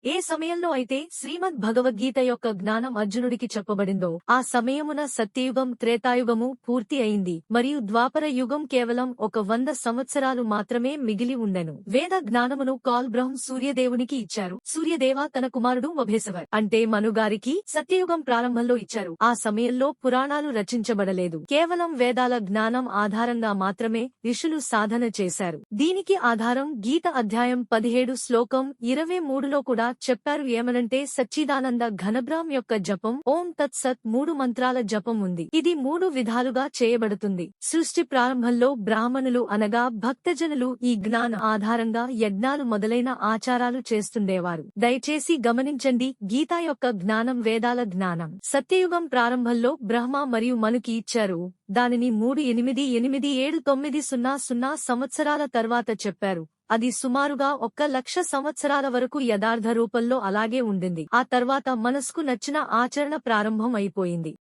ఏ సమయంలో అయితే శ్రీమద్ భగవద్గీత యొక్క జ్ఞానం అర్జునుడికి చెప్పబడిందో ఆ సమయమున సత్యయుగం త్రేతాయుగము పూర్తి అయింది మరియు ద్వాపర యుగం కేవలం 100 సంవత్సరాలు మాత్రమే మిగిలి ఉండెను. వేద జ్ఞానమును కాల్ బ్రహ్మ సూర్యదేవునికి ఇచ్చారు. సూర్యదేవ తన కుమారుడు వభేసవర్ అంటే మనుగారికి సత్యయుగం ప్రారంభంలో ఇచ్చారు. ఆ సమయంలో పురాణాలు రచించబడలేదు. కేవలం వేదాల జ్ఞానం ఆధారంగా మాత్రమే ఋషులు సాధన చేశారు. దీనికి ఆధారం గీత అధ్యాయం 17 శ్లోకం 23లో కూడా చెప్పారు. ఏమనంటే సచ్చిదానంద ఘనబ్రాహ్మ యొక్క జపం ఓం తత్ సత్ 3 మంత్రాల జపం ఉంది. ఇది 3 విధాలుగా చేయబడుతుంది. సృష్టి ప్రారంభంలో బ్రాహ్మణులు అనగా భక్తజనులు ఈ జ్ఞాన ఆధారంగా యజ్ఞాలు మొదలైన ఆచారాలు చేస్తుండేవారు. దయచేసి గమనించండి, గీతా యొక్క జ్ఞానం వేదాల జ్ఞానం. సత్యయుగం ప్రారంభంలో బ్రహ్మ మరియు మనుకి ఇచ్చారు. దానిని 3879000 సంవత్సరాల తర్వాత చెప్పారు. అది సుమారుగా 1,00,000 సంవత్సరాల వరకు యథార్థ రూపంలో అలాగే ఉండింది. ఆ తర్వాత మనసుకు నచ్చిన ఆచరణ ప్రారంభం అయిపోయింది.